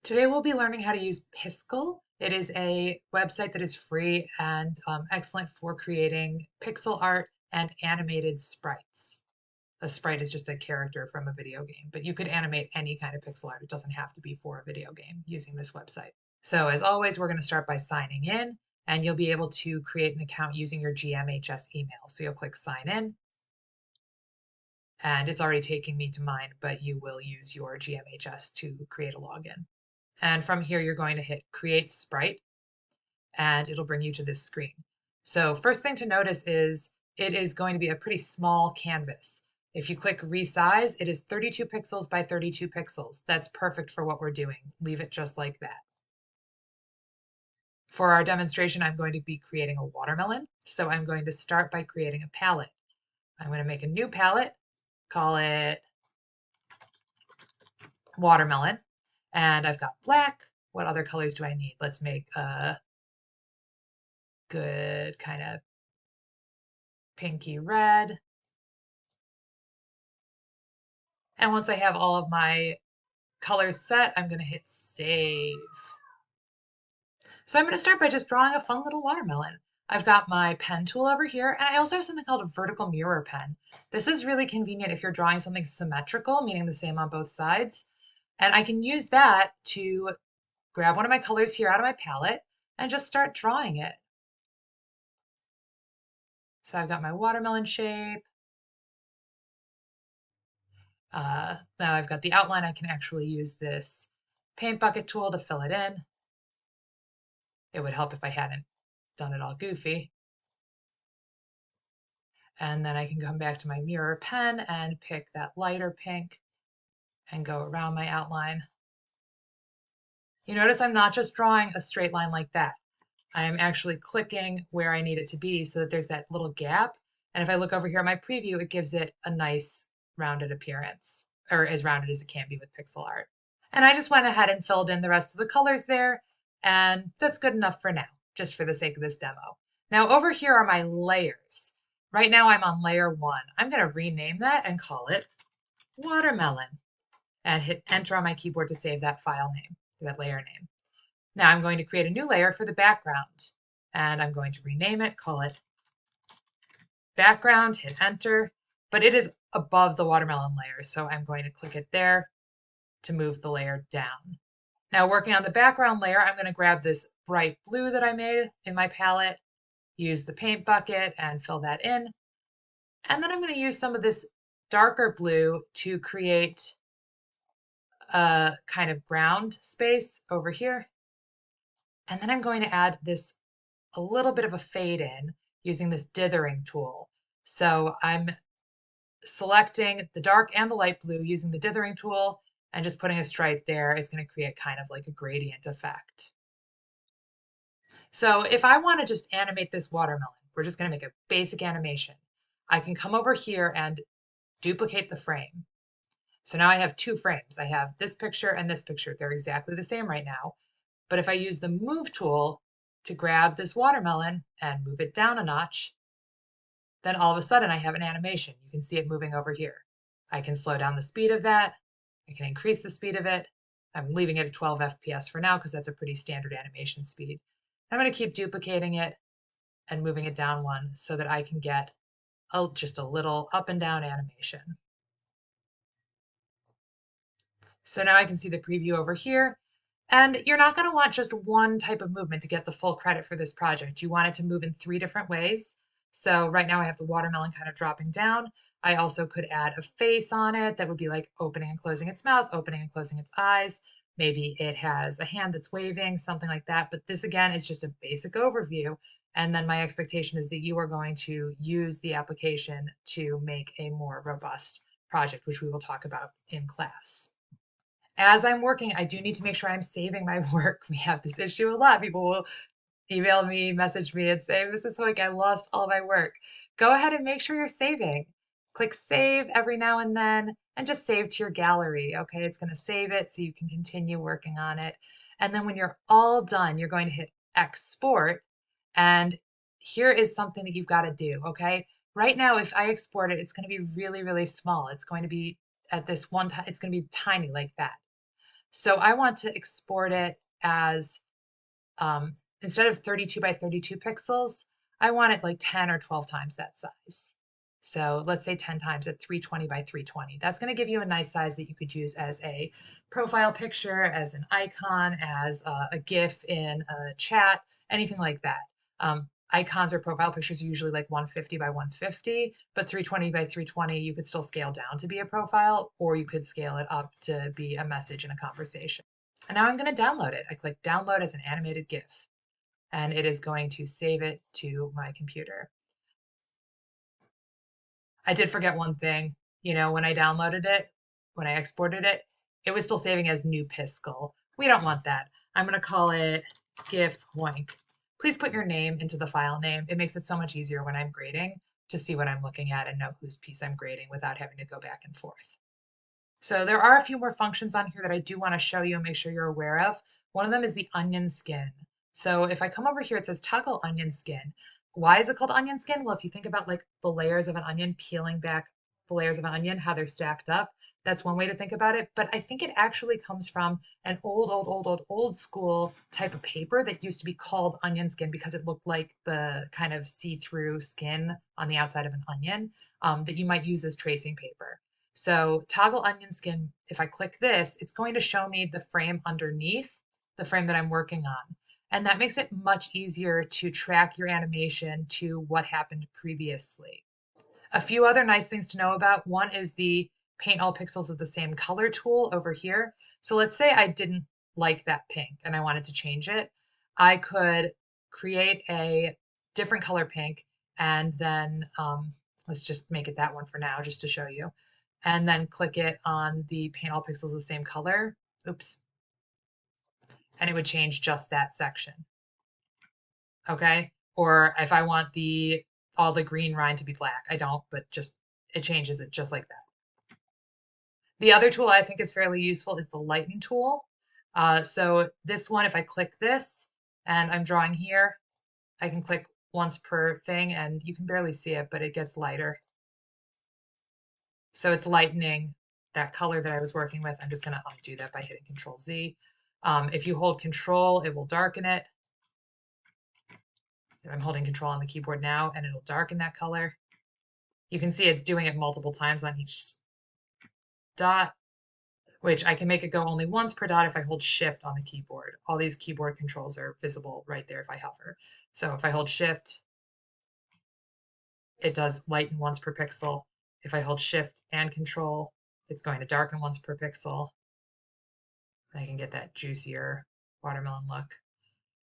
Today we'll be learning how to use Piskel. It is a website that is free and excellent for creating pixel art and animated sprites. A sprite is just a character from a video game, but you could animate any kind of pixel art. It doesn't have to be for a video game using this website. So as always, we're going to start by signing in, and you'll be able to create an account using your GMHS email. So you'll click sign in, and it's already taking me to mine, but you will use your GMHS to create a login. And from here, you're going to hit Create Sprite, and it'll bring you to this screen. So first thing to notice is it is going to be a pretty small canvas. If you click Resize, it is 32 pixels by 32 pixels. That's perfect for what we're doing. Leave it just like that. For our demonstration, I'm going to be creating a watermelon. So I'm going to start by creating a palette. I'm going to make a new palette, call it watermelon. And I've got black. What other colors do I need? Let's make a good kind of pinky red. And once I have all of my colors set, I'm going to hit save. So I'm going to start by just drawing a fun little watermelon. I've got my pen tool over here, and I also have something called a vertical mirror pen. This is really convenient if you're drawing something symmetrical, meaning the same on both sides. And I can use that to grab one of my colors here out of my palette and just start drawing it. So I've got my watermelon shape. Now I've got the outline. I can actually use this paint bucket tool to fill it in. It would help if I hadn't done it all goofy. And then I can come back to my mirror pen and pick that lighter pink and go around my outline. You notice I'm not just drawing a straight line like that. I am actually clicking where I need it to be so that there's that little gap. And if I look over here at my preview, it gives it a nice rounded appearance, or as rounded as it can be with pixel art. And I just went ahead and filled in the rest of the colors there, and that's good enough for now, just for the sake of this demo. Now over here are my layers. Right now I'm on layer 1. I'm going to rename that and call it watermelon, and hit enter on my keyboard to save that file name, that layer name. Now I'm going to create a new layer for the background, and I'm going to rename it, call it background, hit enter, but it is above the watermelon layer, so I'm going to click it there to move the layer down. Now working on the background layer, I'm going to grab this bright blue that I made in my palette, use the paint bucket and fill that in, and then I'm going to use some of this darker blue to create a kind of ground space over here. And then I'm going to add this a little bit of a fade in using this dithering tool. So I'm selecting the dark and the light blue using the dithering tool and just putting a stripe there is going to create kind of like a gradient effect. So if I want to just animate this watermelon, we're just going to make a basic animation. I can come over here and duplicate the frame. So now I have two frames. I have this picture and this picture. They're exactly the same right now. But if I use the move tool to grab this watermelon and move it down a notch, then all of a sudden I have an animation. You can see it moving over here. I can slow down the speed of that. I can increase the speed of it. I'm leaving it at 12 FPS for now because that's a pretty standard animation speed. I'm going to keep duplicating it and moving it down one so that I can get just a little up and down animation. So now I can see the preview over here. And you're not going to want just one type of movement to get the full credit for this project. You want it to move in 3 different ways. So right now I have the watermelon kind of dropping down. I also could add a face on it that would be like opening and closing its mouth, opening and closing its eyes. Maybe it has a hand that's waving, something like that. But this again is just a basic overview. And then my expectation is that you are going to use the application to make a more robust project, which we will talk about in class. As I'm working, I do need to make sure I'm saving my work. We have this issue a lot. People will email me, message me, and say, Mrs. Hoik, I lost all my work. Go ahead and make sure you're saving. Click save every now and then and just save to your gallery. Okay, it's going to save it so you can continue working on it. And then when you're all done, you're going to hit export. And here is something that you've got to do. Okay, right now, if I export it, it's going to be really, really small. It's going to be at this one time, it's going to be tiny like that. So I want to export it as, um, instead of 32 by 32 pixels, I want it like 10 or 12 times that size. So let's say 10 times at 320 by 320. That's going to give you a nice size that you could use as a profile picture, as an icon, as a GIF in a chat, anything like that. Icons or profile pictures are usually like 150 by 150, but 320 by 320, you could still scale down to be a profile, or you could scale it up to be a message in a conversation. And now I'm going to download it. I click download as an animated GIF, and it is going to save it to my computer. I did forget one thing. When I downloaded it, when I exported it, it was still saving as new Piskel. We don't want that. I'm going to call it GIF Hoink. Please put your name into the file name. It makes it so much easier when I'm grading to see what I'm looking at and know whose piece I'm grading without having to go back and forth. So there are a few more functions on here that I do want to show you and make sure you're aware of. One of them is the onion skin. So if I come over here, it says toggle onion skin. Why is it called onion skin? Well, if you think about like the layers of an onion, peeling back the layers of an onion, how they're stacked up, that's one way to think about it. But I think it actually comes from an old school type of paper that used to be called onion skin because it looked like the kind of see-through skin on the outside of an onion that you might use as tracing paper. So toggle onion skin, if I click this, it's going to show me the frame underneath the frame that I'm working on. And that makes it much easier to track your animation to what happened previously. A few other nice things to know about. One is the paint all pixels of the same color tool over here. So let's say I didn't like that pink and I wanted to change it. I could create a different color pink and then let's just make it that one for now just to show you. And then click it on the paint all pixels the same color. Oops. And it would change just that section. Okay. Or if I want all the green rind to be black, I don't, but just it changes it just like that. The other tool I think is fairly useful is the lighten tool. So this one, if I click this and I'm drawing here, I can click once per thing and you can barely see it, but it gets lighter. So it's lightening that color that I was working with. I'm just going to undo that by hitting Control Z. If you hold Control, it will darken it. I'm holding Control on the keyboard now, and it'll darken that color. You can see it's doing it multiple times on each dot, which I can make it go only once per dot if I hold Shift on the keyboard. All these keyboard controls are visible right there if I hover. So if I hold Shift, it does lighten once per pixel. If I hold Shift and Control, it's going to darken once per pixel. I can get that juicier watermelon look.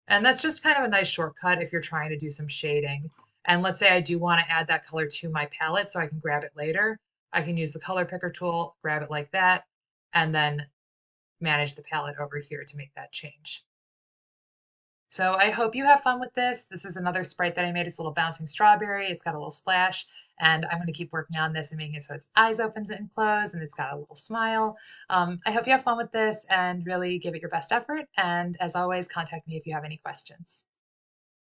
And that's just kind of a nice shortcut if you're trying to do some shading. And let's say I do want to add that color to my palette so I can grab it later. I can use the color picker tool, grab it like that, and then manage the palette over here to make that change. So I hope you have fun with this. This is another sprite that I made. It's a little bouncing strawberry. It's got a little splash, and I'm going to keep working on this and making it so its eyes opens and close, and it's got a little smile. I hope you have fun with this and really give it your best effort. And as always, contact me if you have any questions.